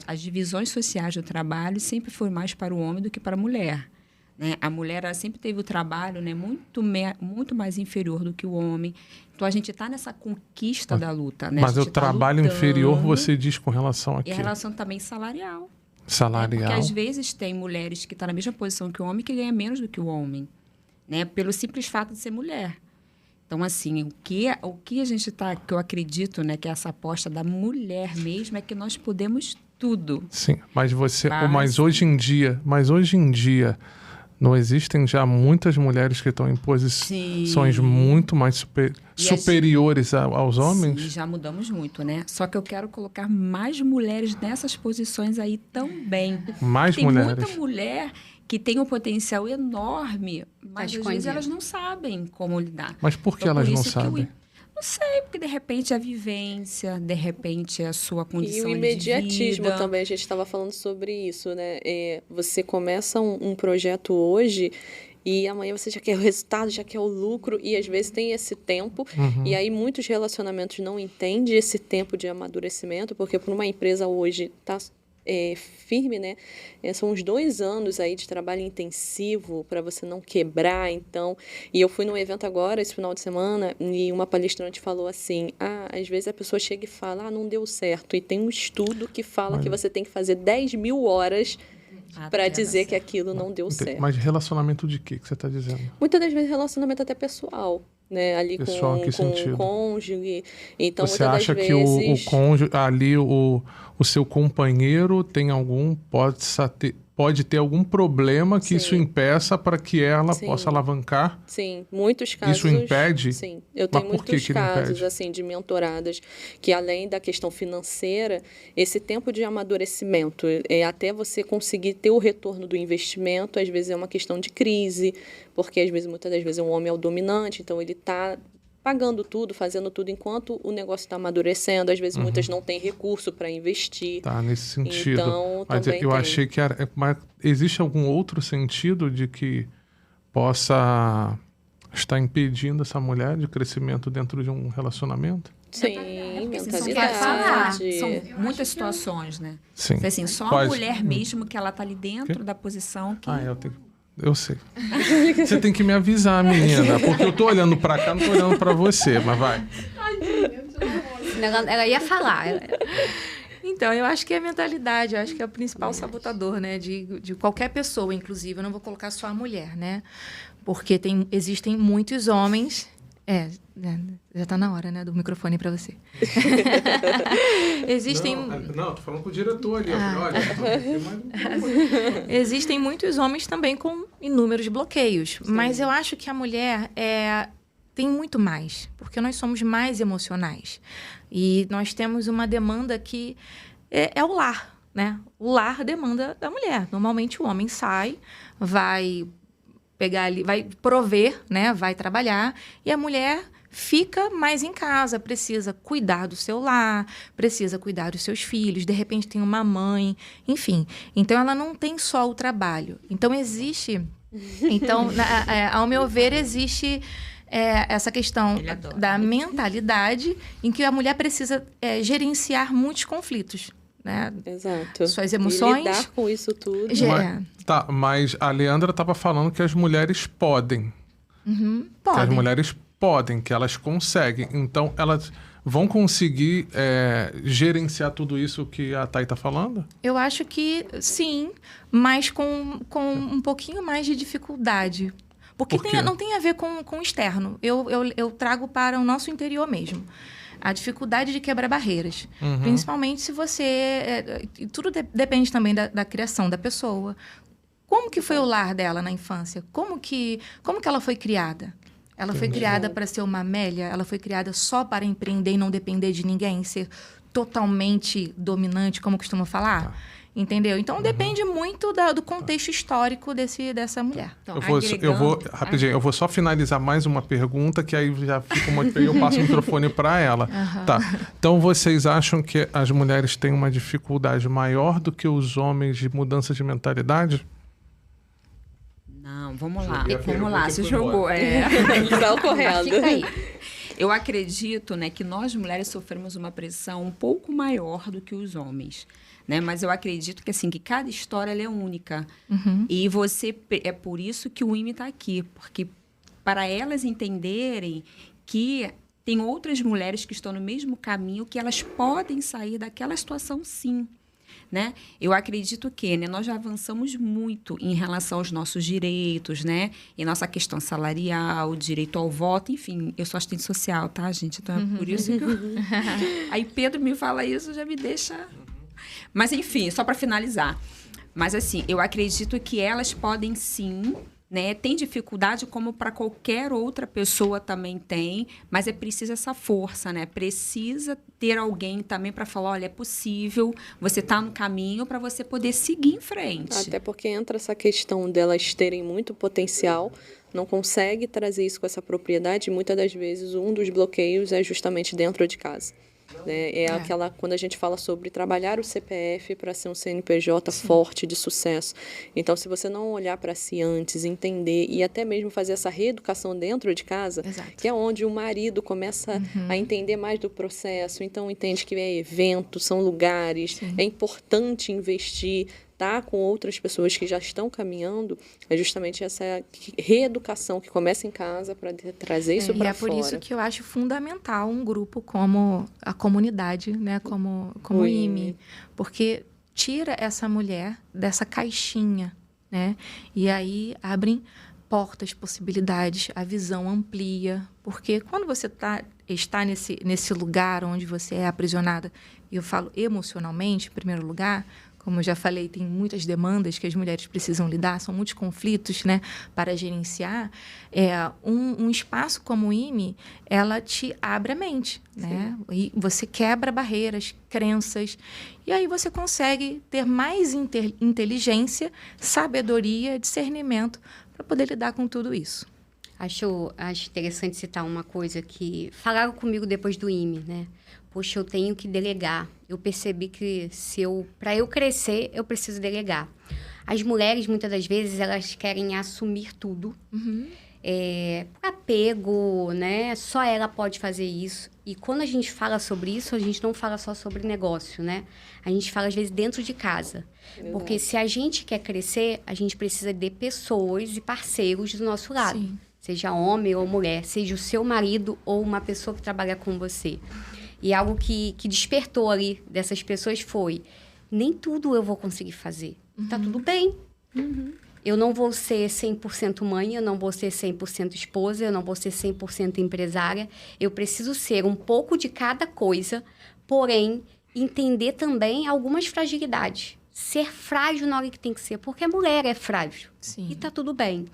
as divisões sociais do trabalho sempre foi mais para o homem do que para a mulher. Né? A mulher ela sempre teve o trabalho, né, muito mais inferior do que o homem. Então, a gente está nessa conquista da luta. Né? Mas A o gente tá trabalho lutando, inferior você diz com relação a e quê? a relação também salarial. Salarial. Porque, às vezes, tem mulheres que estão na mesma posição que o homem que ganham menos do que o homem. Né? Pelo simples fato de ser mulher. Então, assim, o que a gente está, que eu acredito, né, que é essa aposta da mulher mesmo, é que nós podemos tudo. Sim, mas mas hoje em dia, não existem já muitas mulheres que estão em posições muito mais superiores aos homens? Sim, já mudamos muito, né? Só que eu quero colocar mais mulheres nessas posições aí também. Mais mulheres. Tem muita mulher que tem um potencial enorme, mas às escondido. vezes elas não sabem como lidar. Mas por que Então, elas não isso que sabem? Não sei, porque de repente a vivência, de repente a sua E condição o de imediatismo vida. também, a gente estava falando sobre isso, né? Você começa um projeto hoje e amanhã você já quer o resultado, já quer o lucro, e às vezes tem esse tempo. E aí muitos relacionamentos não entendem esse tempo de amadurecimento, porque por uma empresa hoje está firme, né? São uns 2 anos aí de trabalho intensivo para você não quebrar, então. E eu fui num evento agora, esse final de semana, e uma palestrante falou assim, às vezes a pessoa chega e fala, não deu certo, e tem um estudo que fala que você tem que fazer 10.000 horas para dizer que aquilo não deu certo. Mas relacionamento de quê que você está dizendo? Muitas das vezes relacionamento até pessoal, né? Ali Pessoal, em que com sentido? o cônjuge. Então, Você muitas acha das que vezes... o cônjuge, ali o seu companheiro tem pode ter algum problema que Sim. isso impeça para que ela Sim. possa alavancar? Sim, muitos casos... Isso impede? Sim, eu Mas tenho por que muitos que ele casos, impede? assim, de mentoradas que, além da questão financeira, esse tempo de amadurecimento, até você conseguir ter o retorno do investimento, às vezes é uma questão de crise, porque, às vezes, muitas das vezes, um homem é o dominante, então ele está pagando tudo, fazendo tudo, enquanto o negócio está amadurecendo. Às vezes, muitas não têm recurso para investir. Tá, nesse sentido. Então, Mas também eu tem. achei que era... Mas existe algum outro sentido de que possa estar impedindo essa mulher de crescimento dentro de um relacionamento? Sim, Porque, assim, mentalidade. são muitas situações, né? Sim. Assim, só Quais? a mulher mesmo que ela tá ali dentro da posição que... Eu sei. Você tem que me avisar, menina, porque eu tô olhando pra cá, não tô olhando pra você, mas vai. Ela ia falar. Então, eu acho que é a mentalidade, eu acho que é o principal sabotador, né? De qualquer pessoa, inclusive. Eu não vou colocar só a mulher, né? Porque existem muitos homens... já tá na hora, né? Do microfone para você. Existem... Não, tô falando com o diretor ali. Olha, Existem muitos homens também com inúmeros bloqueios. Sim. Mas eu acho que a mulher tem muito mais, porque nós somos mais emocionais. E nós temos uma demanda que é o lar, né? O lar demanda da mulher. Normalmente o homem sai, vai pegar ali, vai prover, né? Vai trabalhar, e a mulher fica mais em casa, precisa cuidar do seu lar, precisa cuidar dos seus filhos, de repente tem uma mãe, enfim. Então, ela não tem só o trabalho. Então, existe... Então, ao meu ver, existe essa questão da mentalidade em que a mulher precisa gerenciar muitos conflitos. Né? Exato. Suas emoções. E lidar com isso tudo. Mas a Leandra estava falando que as mulheres podem. Podem. Que as mulheres podem, que elas conseguem. Então, elas vão conseguir gerenciar tudo isso que a Thay está falando? Eu acho que sim, mas com um pouquinho mais de dificuldade. Porque não tem a ver com o externo. Eu trago para o nosso interior mesmo. A dificuldade de quebrar barreiras. Principalmente se você... tudo depende também da criação da pessoa. Como que foi o lar dela na infância? Como que ela foi criada? Ela foi criada para ser uma Amélia? Ela foi criada só para empreender e não depender de ninguém? Ser totalmente dominante, como costumam falar? Tá. Entendeu? Então depende muito do contexto histórico dessa mulher. Então, Eu vou rapidinho, eu vou só finalizar mais uma pergunta, que aí já fica muito bem, eu passo o microfone para ela. Tá. Então vocês acham que as mulheres têm uma dificuldade maior do que os homens de mudança de mentalidade? Não, vamos lá. Joguei a Vamos lá, pergunta você e fui jogou. Tá correndo. Fica aí. Eu acredito, né, que nós mulheres sofremos uma pressão um pouco maior do que os homens, né? Mas eu acredito que assim que cada história ela é única. E é por isso que o IME está aqui, porque para elas entenderem que tem outras mulheres que estão no mesmo caminho, que elas podem sair daquela situação, sim. Né? Eu acredito que, né, nós já avançamos muito em relação aos nossos direitos, né? Em nossa questão salarial, direito ao voto, enfim. Eu sou assistente social, tá, gente? Então é por isso que eu... Aí Pedro me fala isso, já me deixa... Mas, enfim, só para finalizar. Mas, assim, eu acredito que elas podem, sim... Né? Tem dificuldade como para qualquer outra pessoa também tem, mas é preciso essa força, né? Precisa ter alguém também para falar, olha, é possível, você está no caminho para você poder seguir em frente. Até porque entra essa questão delas terem muito potencial, não consegue trazer isso com essa propriedade, e muitas das vezes um dos bloqueios é justamente dentro de casa. Né? Aquela, quando a gente fala sobre trabalhar o CPF para ser um CNPJ forte, de sucesso. Então, se você não olhar para si antes, entender e até mesmo fazer essa reeducação dentro de casa, que é onde o marido começa a entender mais do processo, então entende que é evento, são lugares, é importante investir, tá com outras pessoas que já estão caminhando, é justamente essa reeducação que começa em casa para trazer isso para fora. E é por isso que eu acho fundamental um grupo como a comunidade, né, como o IME, porque tira essa mulher dessa caixinha, né, e aí abrem portas, possibilidades, a visão amplia, porque quando você está nesse lugar onde você é aprisionada, e eu falo emocionalmente, em primeiro lugar, como eu já falei, tem muitas demandas que as mulheres precisam lidar, são muitos conflitos, né, para gerenciar. Um espaço como o IME, ela te abre a mente, né? E você quebra barreiras, crenças, e aí você consegue ter mais inteligência, sabedoria, discernimento para poder lidar com tudo isso. Acho interessante citar uma coisa que falaram comigo depois do IME, né? Poxa, eu tenho que delegar. Eu percebi que para eu crescer, eu preciso delegar. As mulheres, muitas das vezes, elas querem assumir tudo. Por apego, né? Só ela pode fazer isso. E quando a gente fala sobre isso, a gente não fala só sobre negócio, né? A gente fala, às vezes, dentro de casa. Porque se a gente quer crescer, a gente precisa de pessoas e parceiros do nosso lado. Sim. Seja homem ou mulher, seja o seu marido ou uma pessoa que trabalha com você. E algo que despertou ali dessas pessoas foi, nem tudo eu vou conseguir fazer. Tá tudo bem. Eu não vou ser 100% mãe, eu não vou ser 100% esposa, eu não vou ser 100% empresária. Eu preciso ser um pouco de cada coisa, porém, entender também algumas fragilidades. Ser frágil na hora que tem que ser, porque a mulher é frágil. Sim. E tá tudo bem.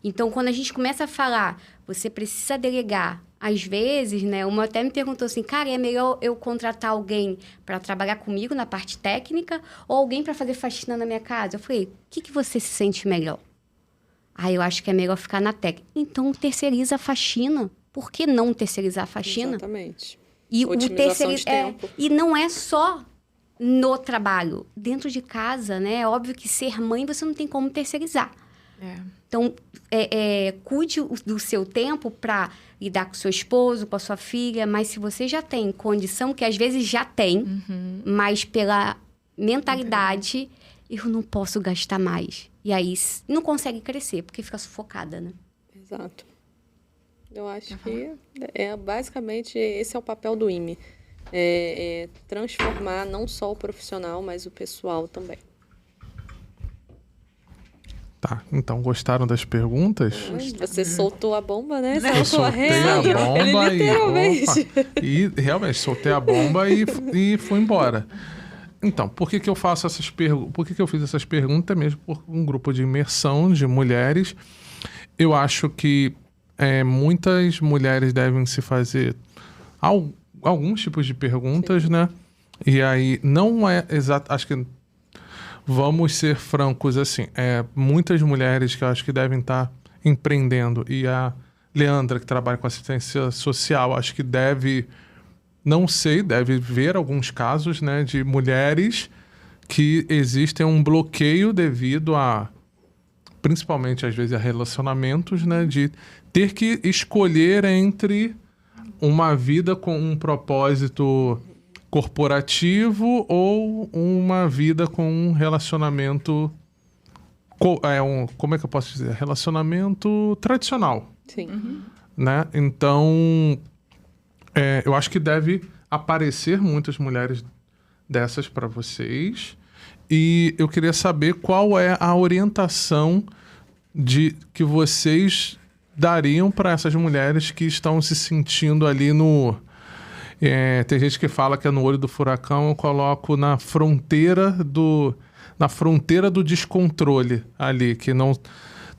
Então, quando a gente começa a falar, você precisa delegar. Às vezes, né, uma até me perguntou assim, cara, é melhor eu contratar alguém para trabalhar comigo na parte técnica ou alguém para fazer faxina na minha casa? Eu falei, o que você se sente melhor? Eu acho que é melhor ficar na técnica. Então, terceiriza a faxina. Por que não terceirizar a faxina? Exatamente. E otimização de tempo. E não é só no trabalho. Dentro de casa, né? É óbvio que ser mãe você não tem como terceirizar. Então, cuide do seu tempo para lidar com seu esposo, com a sua filha, mas se você já tem condição, que às vezes já tem, mas pela mentalidade, eu não posso gastar mais. E aí não consegue crescer, porque fica sufocada, né? Exato. Eu acho que basicamente esse é o papel do IME. Transformar não só o profissional, mas o pessoal também. Tá, então gostaram das perguntas? Você soltou a bomba, né? Eu soltei a bomba literalmente. e realmente soltei a bomba e fui embora. Então, por que eu faço essas perguntas? Por que eu fiz essas perguntas? Mesmo por um grupo de imersão de mulheres. Eu acho que muitas mulheres devem se fazer alguns tipos de perguntas, né? E aí não é exato. Acho que vamos ser francos, assim, muitas mulheres que eu acho que devem estar empreendendo, e a Leandra, que trabalha com assistência social, acho que deve ver alguns casos, né, de mulheres que existem um bloqueio devido a, principalmente às vezes, a relacionamentos, né, de ter que escolher entre uma vida com um propósito corporativo ou uma vida com um relacionamento, como é que eu posso dizer? Relacionamento tradicional. Sim. Né? Então, eu acho que deve aparecer muitas mulheres dessas para vocês. E eu queria saber qual é a orientação que vocês dariam para essas mulheres que estão se sentindo ali no... tem gente que fala que é no olho do furacão, eu coloco na fronteira do descontrole ali, que não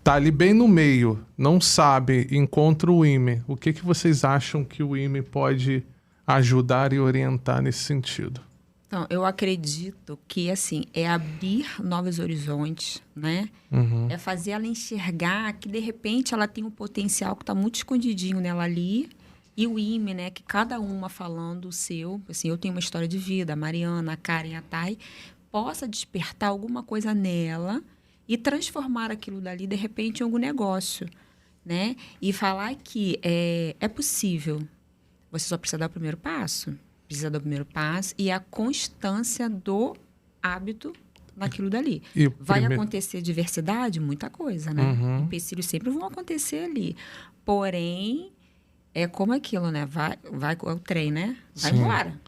tá ali bem no meio, não sabe, encontra o IME. O que vocês acham que o IME pode ajudar e orientar nesse sentido? Então, eu acredito que, assim, é abrir novos horizontes, né? É fazer ela enxergar que, de repente, ela tem um potencial que está muito escondidinho nela ali. E o IME, né? Que cada uma falando o seu. Assim, eu tenho uma história de vida, a Mariana, a Karen, a Thay, possa despertar alguma coisa nela e transformar aquilo dali, de repente, em algum negócio, né? E falar que é possível. Você só precisa dar o primeiro passo. Precisa do primeiro passo e a constância do hábito naquilo dali. Vai acontecer diversidade? Muita coisa, né? Empecilhos sempre vão acontecer ali. Porém, é como aquilo, né? Vai o trem, né? Vai embora.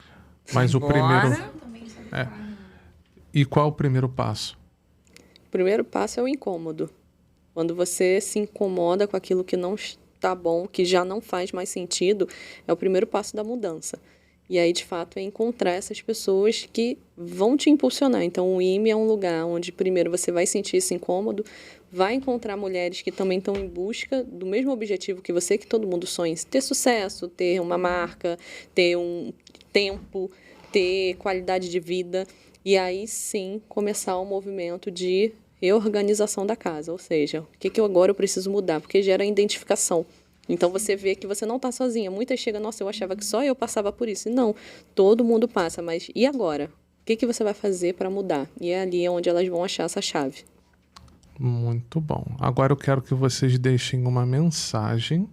Mas o primeiro... E qual o primeiro passo? O primeiro passo é o incômodo. Quando você se incomoda com aquilo que não está bom, que já não faz mais sentido, é o primeiro passo da mudança. E aí, de fato, é encontrar essas pessoas que vão te impulsionar. Então, o IME é um lugar onde, primeiro, você vai sentir esse incômodo, vai encontrar mulheres que também estão em busca do mesmo objetivo que você, que todo mundo sonha. Ter sucesso, ter uma marca, ter um tempo, ter qualidade de vida. E aí, sim, começar um movimento de reorganização da casa. Ou seja, o que agora eu preciso mudar? Porque gera identificação. Então, você vê que você não está sozinha. Muitas chegam, nossa, eu achava que só eu passava por isso. E não, todo mundo passa. Mas e agora? O que você vai fazer para mudar? E é ali onde elas vão achar essa chave. Muito bom. Agora eu quero que vocês deixem uma mensagem,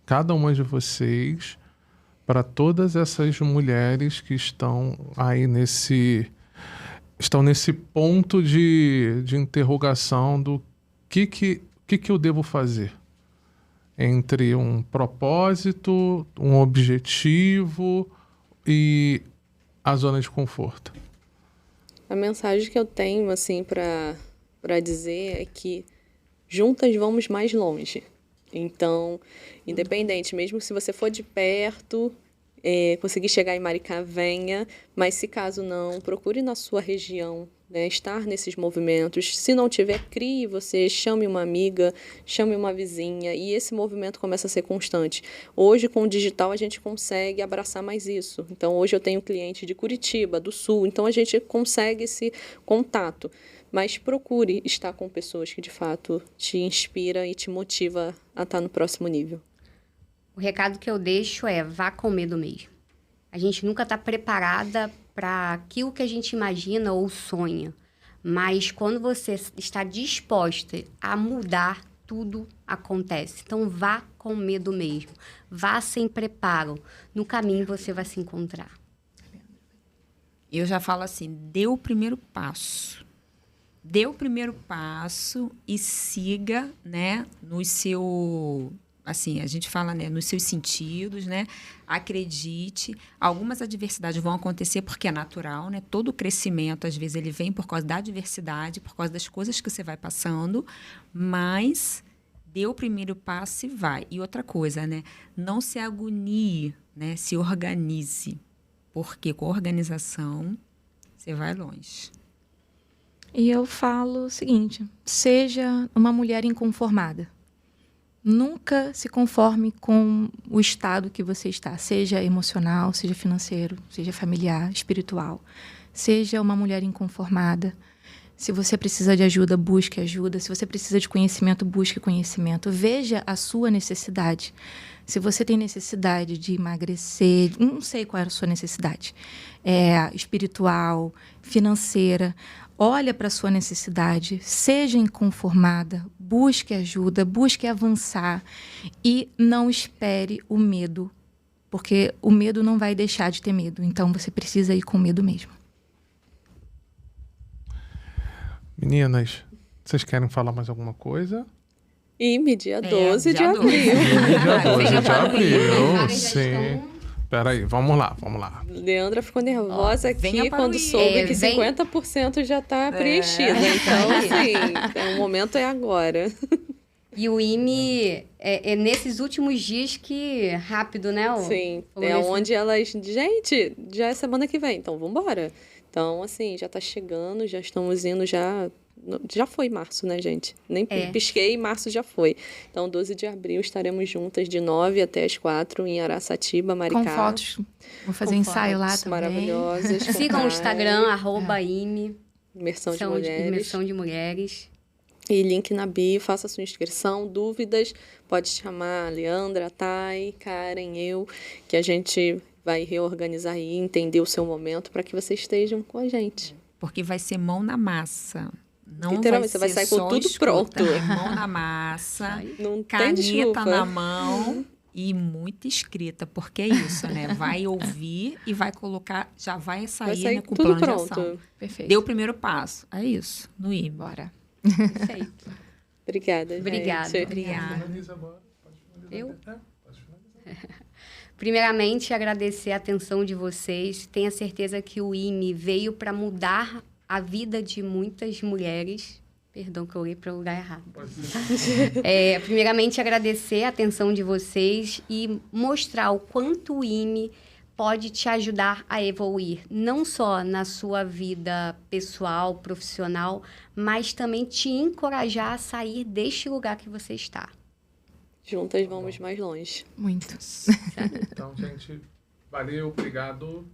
cada uma de vocês, para todas essas mulheres que estão aí nesse ponto de interrogação do que eu devo fazer. Entre um propósito, um objetivo e a zona de conforto. A mensagem que eu tenho, assim, para dizer é que juntas vamos mais longe. Então, independente, mesmo se você for de perto, conseguir chegar em Maricá, venha. Mas se caso não, procure na sua região, né, estar nesses movimentos. Se não tiver, crie você, chame uma amiga, chame uma vizinha, e esse movimento começa a ser constante. Hoje, com o digital, a gente consegue abraçar mais isso. Então, hoje eu tenho cliente de Curitiba, do Sul, então a gente consegue esse contato. Mas procure estar com pessoas que, de fato, te inspira e te motiva a estar no próximo nível. O recado que eu deixo é: vá com medo mesmo. A gente nunca está preparada para aquilo que a gente imagina ou sonha. Mas quando você está disposta a mudar, tudo acontece. Então, vá com medo mesmo. Vá sem preparo. No caminho, você vai se encontrar. Eu já falo assim, dê o primeiro passo. Dê o primeiro passo e siga, né, no seu... Assim, a gente fala, né, nos seus sentidos, né? Acredite. Algumas adversidades vão acontecer porque é natural, né? Todo crescimento, às vezes, ele vem por causa da adversidade, por causa das coisas que você vai passando, mas dê o primeiro passo e vai. E outra coisa, né? Não se agonie, né? Se organize, porque com a organização você vai longe. E eu falo o seguinte: seja uma mulher inconformada. Nunca se conforme com o estado que você está, seja emocional, seja financeiro, seja familiar, espiritual. Seja uma mulher inconformada. Se você precisa de ajuda, busque ajuda. Se você precisa de conhecimento, busque conhecimento. Veja a sua necessidade. Se você tem necessidade de emagrecer, não sei qual é a sua necessidade, espiritual, financeira, olha para a sua necessidade, seja inconformada, busque ajuda, busque avançar e não espere o medo, porque o medo não vai deixar de ter medo. Então, você precisa ir com medo mesmo. Meninas, vocês querem falar mais alguma coisa? IME, dia 12 de dia 12. abril. Dia 12 de As abril, vagas já sim. estão- Peraí, vamos lá. Leandra ficou nervosa venha aqui para quando o IME. soube que vem- 50% já está preenchida. Então, assim, o momento é agora. E o IME é nesses últimos dias que rápido, né? Sim, Falou é nesse- onde elas... Gente, já é semana que vem, então vamos embora. Então, assim, já está chegando, já estamos indo, já foi março, né, gente? Nem pisquei, março já foi. Então, 12 de abril estaremos juntas de 9 até as 4 em Araçatiba, Maricá. Com fotos. Vou fazer Com ensaio lá Fotos também. maravilhosas. com Sigam o Thay, Instagram, @IME, Imersão de são Mulheres. Imersão de Mulheres. E link na bio, faça sua inscrição. Dúvidas, pode chamar a Leandra, a Thay, Karen, eu, que a gente vai reorganizar e entender o seu momento para que vocês estejam com a gente. Porque vai ser mão na massa. Não Literalmente, você vai ser sair com só tudo escuta, pronto. É mão na massa, Não tem caneta desculpa. na mão e muita escrita. Porque é isso, né? Vai ouvir e vai colocar, já vai sair, Vai sair né, com o tudo plano de ação. pronto. Perfeito. Deu o primeiro passo. É isso, no IME. Bora. Perfeito. Obrigada, Obrigada. gente. Obrigada. Finaliza agora. Pode finalizar. Eu? Pode finalizar. Primeiramente, agradecer a atenção de vocês. Tenho a certeza que o IME veio para mudar a vida de muitas mulheres. Perdão que eu olhei para o lugar errado. Pode ser. Primeiramente, agradecer a atenção de vocês e mostrar o quanto o IME pode te ajudar a evoluir, não só na sua vida pessoal, profissional, mas também te encorajar a sair deste lugar que você está. Juntas vamos mais longe. Muito. Então, gente, valeu, obrigado.